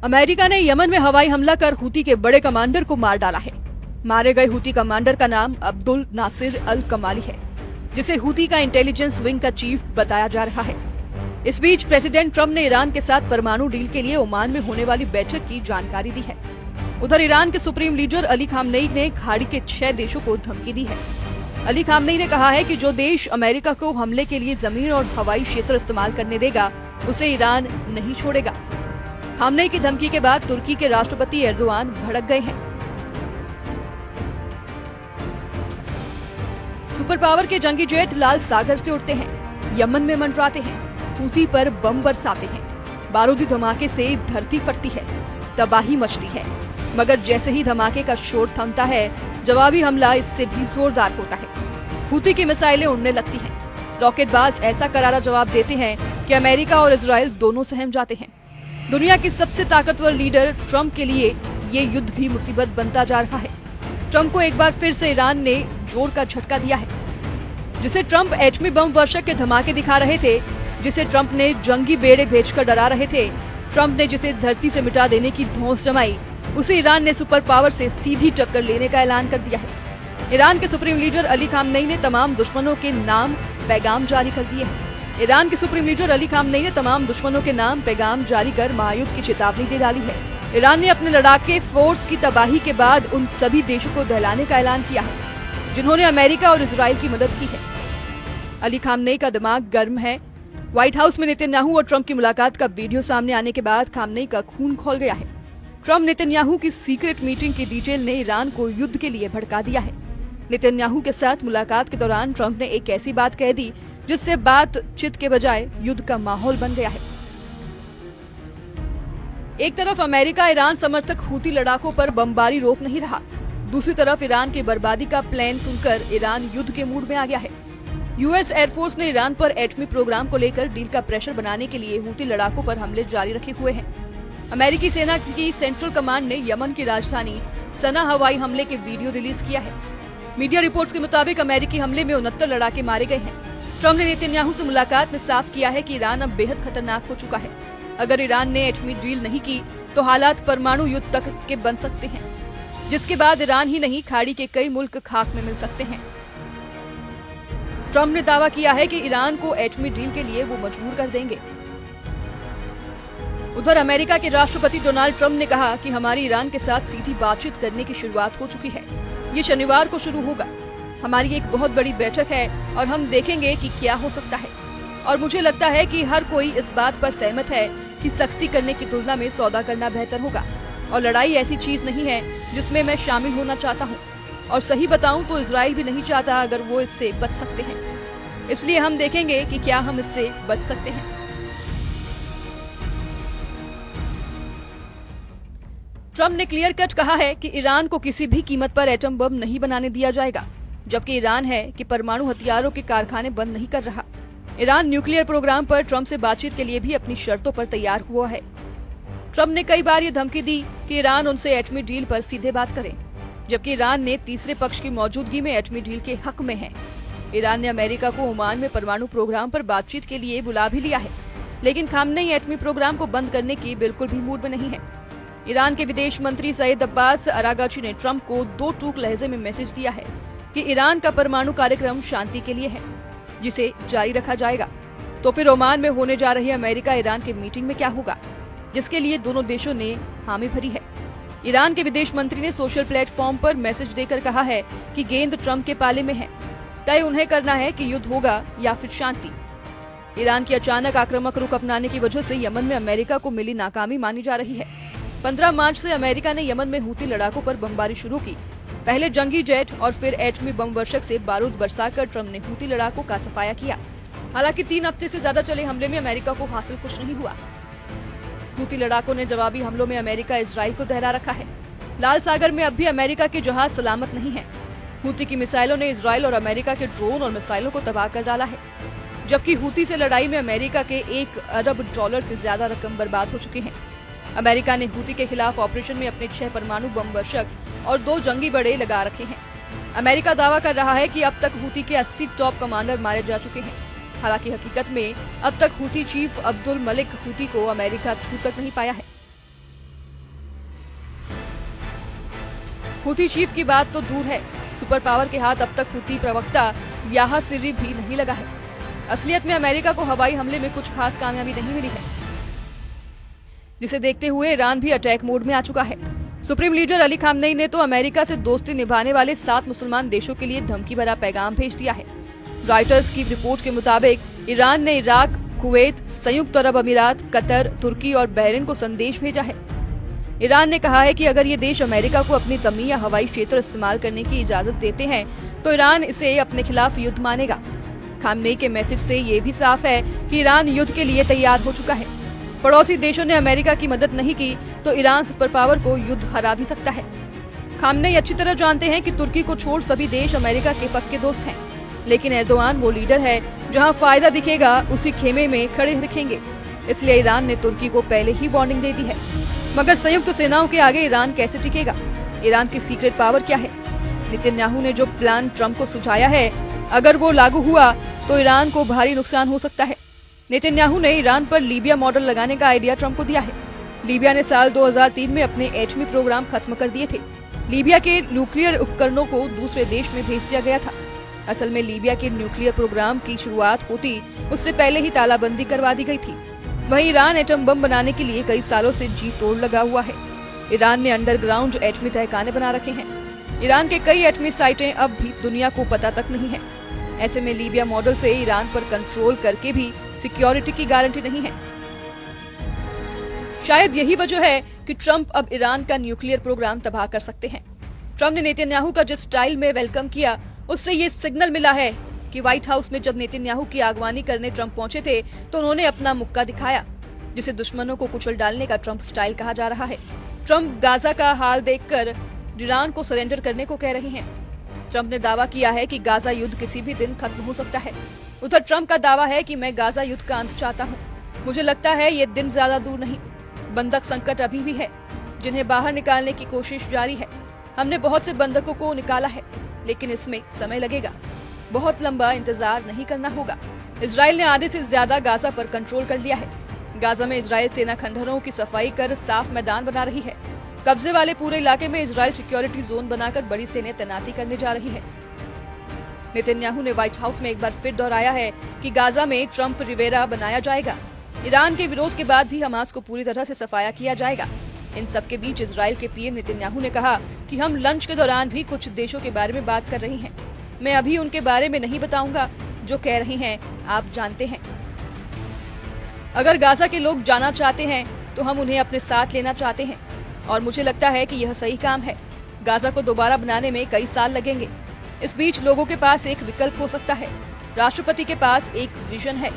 America ने Yemen में हवाई हमला कर हूती के बड़े कमांडर को मार डाला है। मारे गए हूती कमांडर का नाम अब्दुल नासिर अल कमाली है, जिसे हूती का इंटेलिजेंस विंग का चीफ बताया जा रहा है। इस बीच प्रेसिडेंट ट्रंप ने ईरान के साथ परमाणु डील के लिए ओमान में होने वाली बैठक की जानकारी दी है। उधर ईरान के सुप्रीम लीडर अली खामनेई ने खाड़ी के 6 देशों को धमकी दी है। अली खामनेई ने कहा है कि जो देश अमेरिका को हमले के लिए जमीन और हवाई क्षेत्र इस्तेमाल करने देगा, उसे ईरान नहीं छोड़ेगा। खामनेई की धमकी के बाद तुर्की के राष्ट्रपति एर्दोआन भड़क गए हैं। सुपर पावर के जंगी जेट लाल सागर से उड़ते हैं, यमन में मंडराते हैं, हूती पर बम बरसाते हैं। बारूदी धमाके से धरती फटती है, तबाही मचती है, मगर जैसे ही धमाके का शोर थमता है, जवाबी हमला इससे भी जोरदार होता है। हूती की मिसाइलें उड़ने लगती हैं। रॉकेटबाज ऐसा करारा जवाब देते हैं कि अमेरिका और इजराइल दोनों सहम जाते हैं। दुनिया की सबसे ताकतवर लीडर ट्रंप के लिए ये युद्ध भी मुसीबत बनता जा रहा है। ट्रंप को एक बार फिर से ईरान ने जोर का झटका दिया है। जिसे ट्रंप एटमी बम वर्षा के धमाके दिखा रहे थे, जिसे ट्रंप ने जंगी बेड़े भेजकर डरा रहे थे, ट्रंप ने जिसे धरती से मिटा देने की धौंस जमाई, उसे ईरान ने सुपर पावर से सीधी टक्कर लेने का ऐलान कर दिया है। ईरान के सुप्रीम लीडर अली खामनेई ने तमाम दुश्मनों के नाम पैगाम जारी कर दिए हैं। ईरान के सुप्रीम लीडर अली खामनेई ने तमाम दुश्मनों के नाम पैगाम जारी कर महायुद्ध की चेतावनी दे डाली है। ईरान ने अपने लड़ाके फोर्स की तबाही के बाद उन सभी देशों को दहलाने का ऐलान किया है, जिन्होंने अमेरिका और इजराइल की मदद की है। अली खामनेई का दिमाग गर्म है। व्हाइट हाउस में नेतन्याहू और ट्रंप की मुलाकात का वीडियो सामने आने के बाद खामनेई का खून खौल गया है। ट्रंप नेतन्याहू की सीक्रेट मीटिंग की डिटेल ने ईरान को युद्ध के लिए भड़का दिया है। नेतन्याहू के साथ मुलाकात के दौरान ट्रंप ने एक ऐसी बात कह दी जिससे बातचीत के बजाय युद्ध का माहौल बन गया है। एक तरफ अमेरिका ईरान समर्थक हूती लड़ाकों पर बमबारी रोक नहीं रहा, दूसरी तरफ ईरान की बर्बादी का प्लान सुनकर ईरान युद्ध के मूड में आ गया है। यूएस एयरफोर्स ने ईरान पर एटमी प्रोग्राम को लेकर डील का प्रेशर बनाने के लिए हूती लड़ाकों पर हमले जारी रखे हुए हैं। अमेरिकी सेना की सेंट्रल कमांड ने यमन की राजधानी सना हवाई हमले के वीडियो रिलीज किया है। मीडिया रिपोर्ट्स के मुताबिक अमेरिकी हमले में 69 लड़ाके मारे गए हैं। ट्रंप ने नेतन्याहू से मुलाकात में साफ किया है कि ईरान अब बेहद खतरनाक हो चुका है। अगर ईरान ने एटमी डील नहीं की तो हालात परमाणु युद्ध तक के बन सकते हैं, जिसके बाद ईरान ही नहीं खाड़ी के कई मुल्क खाक में मिल सकते हैं। ट्रंप ने दावा किया है कि ईरान को एटमी डील के लिए वो मजबूर कर देंगे। उधर अमेरिका के राष्ट्रपति डोनाल्ड ट्रंप ने कहा कि हमारी ईरान के साथ सीधी बातचीत करने की शुरुआत हो चुकी है। ये शनिवार को शुरू होगा। हमारी एक बहुत बड़ी बैठक है और हम देखेंगे कि क्या हो सकता है। और मुझे लगता है कि हर कोई इस बात पर सहमत है कि सख्ती करने की तुलना में सौदा करना बेहतर होगा। और लड़ाई ऐसी चीज नहीं है जिसमें मैं शामिल होना चाहता हूँ। और सही बताऊं तो इजराइल भी नहीं चाहता अगर वो इससे बच सकते हैं। इसलिए हम देखेंगे कि क्या हम इससे बच सकते हैं। ट्रंप ने क्लियर कट कहा है कि ईरान को किसी भी कीमत पर एटम बम नहीं बनाने दिया जाएगा, जबकि ईरान है कि परमाणु हथियारों के कारखाने बंद नहीं कर रहा। ईरान न्यूक्लियर प्रोग्राम पर ट्रंप से बातचीत के लिए भी अपनी शर्तों पर तैयार हुआ है। ट्रंप ने कई बार ये धमकी दी कि ईरान उनसे एटमी डील पर सीधे बात करे, जबकि ईरान ने तीसरे पक्ष की मौजूदगी में एटमी डील के हक में है। ईरान ने अमेरिका को ओमान में परमाणु प्रोग्राम पर बातचीत के लिए बुला भी लिया है, लेकिन खामनेई एटमी प्रोग्राम को बंद करने की बिल्कुल भी मूड में नहीं है। ईरान के विदेश मंत्री सईद अब्बास अरागाची ने ट्रंप को 2 टूक लहजे में मैसेज दिया है कि ईरान का परमाणु कार्यक्रम शांति के लिए है, जिसे जारी रखा जाएगा। तो फिर ओमान में होने जा रही अमेरिका ईरान की मीटिंग में क्या होगा, जिसके लिए दोनों देशों ने हामी भरी है। ईरान के विदेश मंत्री ने सोशल प्लेटफॉर्म पर मैसेज देकर कहा है कि गेंद ट्रंप के पाले में है, तय उन्हें करना है कि युद्ध होगा या फिर शांति। ईरान की अचानक आक्रामक रुख अपनाने की वजह से यमन में अमेरिका को मिली नाकामी मानी जा रही है। 15 मार्च से अमेरिका ने यमन में हूती लड़ाकों पर बमबारी शुरू की। पहले जंगी जेट और फिर एटमी बम वर्षक से बारूद बरसाकर ट्रंप ने हूती लड़ाकों का सफाया किया। हालांकि 3 हफ्ते से ज्यादा चले हमले में अमेरिका को हासिल कुछ नहीं हुआ। हूती लड़ाकों ने जवाबी हमलों में अमेरिका इजराइल को दहरा रखा है। लाल सागर में अब भी अमेरिका के जहाज सलामत नहीं है। हूती की मिसाइलों ने इजराइल और अमेरिका के ड्रोन और मिसाइलों को तबाह कर डाला है, जबकि हूती से लड़ाई में अमेरिका के $1 अरब से ज्यादा रकम बर्बाद हो चुकी है। अमेरिका ने हूती के खिलाफ ऑपरेशन में अपने 6 परमाणु बम वर्षक और 2 जंगी बेड़े लगा रखे हैं। अमेरिका दावा कर रहा है कि अब तक हूती के 80 टॉप कमांडर मारे जा चुके हैं। हालांकि हकीकत में अब तक Houthi chief Abdul Malik Houthi को अमेरिका छू तक नहीं पाया है। हुती चीफ की बात तो दूर है, सुपर पावर के हाथ अब तक हुती प्रवक्ता याह्या सिर्री भी नहीं लगा है। असलियत में अमेरिका को हवाई हमले में कुछ खास कामयाबी नहीं मिली है, जिसे देखते हुए ईरान भी अटैक मोड में आ चुका है। सुप्रीम लीडर अली खामनेई ने तो अमेरिका से दोस्ती निभाने वाले 7 मुसलमान देशों के लिए धमकी भरा पैगाम भेज दिया है। रॉयटर्स की रिपोर्ट के मुताबिक ईरान ने इराक, कुवैत, संयुक्त अरब अमीरात, कतर, तुर्की और बहरीन को संदेश भेजा है। ईरान ने कहा है कि अगर ये देश अमेरिका को अपनी जमीन या हवाई क्षेत्र इस्तेमाल करने की इजाजत देते हैं तो ईरान इसे अपने खिलाफ युद्ध मानेगा। खामनेई के मैसेज से ये भी साफ है कि ईरान युद्ध के लिए तैयार हो चुका है। पड़ोसी देशों ने अमेरिका की मदद नहीं की तो ईरान सुपर पावर को युद्ध हरा भी सकता है। खामनेई अच्छी तरह जानते हैं कि तुर्की को छोड़ सभी देश अमेरिका के पक्के दोस्त हैं, लेकिन एर्दोआन वो लीडर है जहां फायदा दिखेगा उसी खेमे में खड़े रखेंगे। इसलिए ईरान ने तुर्की को पहले ही वार्निंग दे दी है। मगर संयुक्त सेनाओं के आगे ईरान कैसे टिकेगा? ईरान की सीक्रेट पावर क्या है? नेतन्याहू ने जो प्लान ट्रंप को सुझाया है, अगर वो लागू हुआ तो ईरान को भारी नुकसान हो सकता है। नेतन्याहू ने ईरान पर लीबिया मॉडल लगाने का आइडिया ट्रंप को दिया है। लीबिया ने साल 2003 में अपने एटमी प्रोग्राम खत्म कर दिए थे। लीबिया के न्यूक्लियर उपकरणों को दूसरे देश में भेज दिया गया था। असल में लीबिया के न्यूक्लियर प्रोग्राम की शुरुआत होती उससे पहले ही तालाबंदी करवा दी गई थी। वहीं ईरान एटम बम बनाने के लिए कई सालों से जी तोड़ लगा हुआ है। ईरान ने अंडरग्राउंड एटमी तहखाने बना रखे हैं। ईरान के कई एटमी साइटें अब भी दुनिया को पता तक नहीं है। ऐसे में लीबिया मॉडल से ईरान पर कंट्रोल करके भी सिक्योरिटी की गारंटी नहीं है। शायद यही वजह है कि ट्रंप अब ईरान का न्यूक्लियर प्रोग्राम तबाह कर सकते हैं। ट्रंप ने नेतन्याहू का जिस स्टाइल में वेलकम किया, उससे ये सिग्नल मिला है कि व्हाइट हाउस में जब नेतन्याहू की अगवानी करने ट्रंप पहुंचे थे तो उन्होंने अपना मुक्का दिखाया, जिसे दुश्मनों को कुचल डालने का ट्रंप स्टाइल कहा जा रहा है। ट्रंप गाजा का हाल देखकर ईरान को सरेंडर करने को कह रहे हैं। ट्रंप ने दावा किया है कि गाजा युद्ध किसी भी दिन खत्म हो सकता है। उधर ट्रंप का दावा है कि मैं गाजा युद्ध का अंत चाहता हूँ। मुझे लगता है ये दिन ज्यादा दूर नहीं। बंधक संकट अभी भी है, जिन्हें बाहर निकालने की कोशिश जारी है। हमने बहुत से बंधकों को निकाला है, लेकिन इसमें समय लगेगा। बहुत लंबा इंतजार नहीं करना होगा। इजराइल ने आधे से ज्यादा गाजा पर कंट्रोल कर लिया है। गाजा में इजराइल सेना खंडहरों की सफाई कर साफ मैदान बना रही है। कब्जे वाले पूरे इलाके में इजराइल सिक्योरिटी जोन बनाकर बड़ी सेना तैनाती करने जा रही है। नेतन्याहू ने व्हाइट हाउस में एक बार फिर दोहराया है कि गाजा में ट्रंप रिवेरा बनाया जाएगा। ईरान के विरोध के बाद भी हमास को पूरी तरह से सफाया किया जाएगा। इन सब के बीच इजराइल के पीएम नेतन्याहू ने कहा कि हम लंच के दौरान भी कुछ देशों के बारे में बात कर रहे हैं। मैं अभी उनके बारे में नहीं बताऊंगा, जो कह रहे हैं आप जानते हैं। अगर गाजा के लोग जाना चाहते हैं तो हम उन्हें अपने साथ लेना चाहते हैं, और मुझे लगता है कि यह सही काम है। गाजा को दोबारा बनाने में कई साल लगेंगे। इस बीच लोगों के पास एक विकल्प हो सकता है। राष्ट्रपति के पास एक विजन है,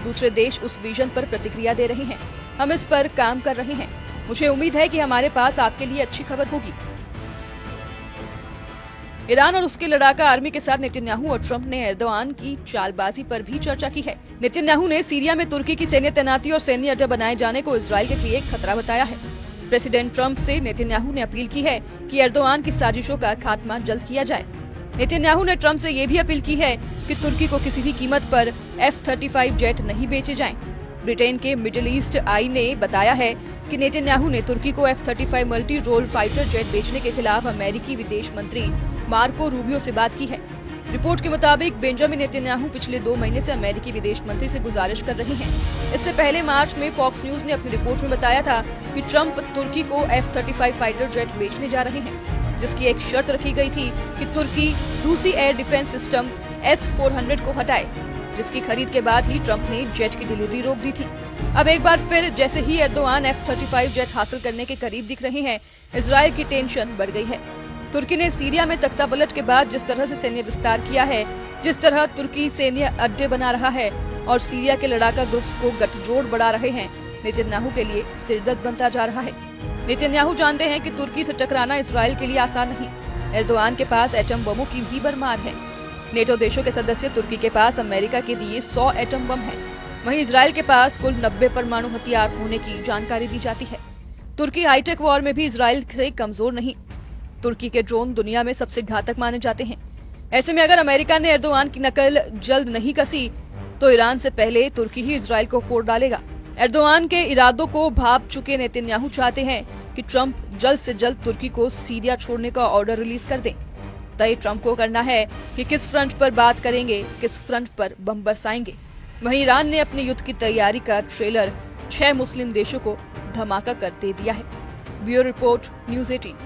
दूसरे देश उस विजन पर प्रतिक्रिया दे रहे हैं। हम इस पर काम कर रहे हैं। मुझे उम्मीद है कि हमारे पास आपके लिए अच्छी खबर होगी। ईरान और उसके लड़ाका आर्मी के साथ नेतन्याहू और ट्रंप ने एर्दोआन की चालबाजी पर भी चर्चा की है। नेतन्याहू ने सीरिया में तुर्की की सैन्य तैनाती और सैन्य अड्डा बनाए जाने को इजराइल के लिए एक खतरा बताया है। प्रेसिडेंट ट्रंप से नेतन्याहू ने अपील की है कि एर्दोआन की साजिशों का खात्मा जल्द किया जाए। नेतन्याहू ने ट्रंप से ये भी अपील की है कि तुर्की को किसी भी कीमत पर F-35 जेट नहीं बेचे जाएं। ब्रिटेन के मिडिल ईस्ट आई ने बताया है कि नेतन्याहू ने तुर्की को F-35 multi role fighter jet बेचने के खिलाफ अमेरिकी विदेश मंत्री मार्को रूबियो से बात की है। रिपोर्ट के मुताबिक बेंजामिन नेतन्याहू पिछले 2 महीने से अमेरिकी विदेश मंत्री से गुजारिश कर रहे हैं। इससे पहले मार्च में फॉक्स न्यूज ने अपनी रिपोर्ट में बताया था कि ट्रंप तुर्की को F-35 फाइटर जेट बेचने जा रहे हैं, जिसकी एक शर्त रखी गई थी कि तुर्की रूसी एयर डिफेंस सिस्टम S-400 को हटाए, जिसकी खरीद के बाद ही ट्रंप ने जेट की डिलीवरी रोक दी थी। अब एक बार फिर जैसे ही एर्दोआन F-35 जेट हासिल करने के करीब दिख रहे हैं, इजराइल की टेंशन बढ़ गई है। तुर्की ने सीरिया में तख्तापलट के बाद जिस तरह से सैन्य विस्तार किया है, जिस तरह तुर्की सैन्य अड्डे बना रहा है और सीरिया के लड़ाका ग्रुप्स को गठजोड़ बढ़ा रहे हैं, नेतन्याहू के लिए सिरदर्द बनता जा रहा है। नेतन्याहू जानते हैं कि तुर्की से टकराना इजराइल के लिए आसान नहीं। एर्दोआन के पास एटम बमों की भी भरमार है। नेटो देशों के सदस्य तुर्की के पास अमेरिका के दिए 100 एटम बम हैं। वहीं इजराइल के पास कुल 90 परमाणु हथियार होने की जानकारी दी जाती है। तुर्की हाईटेक वॉर में भी इजराइल से कमजोर नहीं। तुर्की के ड्रोन दुनिया में सबसे घातक माने जाते हैं। ऐसे में अगर अमेरिका ने एर्दोआन की नकल जल्द नहीं कसी तो ईरान से पहले तुर्की ही इजराइल को फोड़ डालेगा। एर्दोआन के इरादों को भांप चुके नेतन्याहू चाहते हैं कि ट्रंप जल्द से जल्द तुर्की को सीरिया छोड़ने का ऑर्डर रिलीज कर दें। तय ट्रंप को करना है कि किस फ्रंट पर बात करेंगे, किस फ्रंट पर बम बरसाएंगे। वहीं ईरान ने अपने युद्ध की तैयारी का ट्रेलर 6 मुस्लिम देशों को धमाका कर दे दिया है। Bureau report, news 18।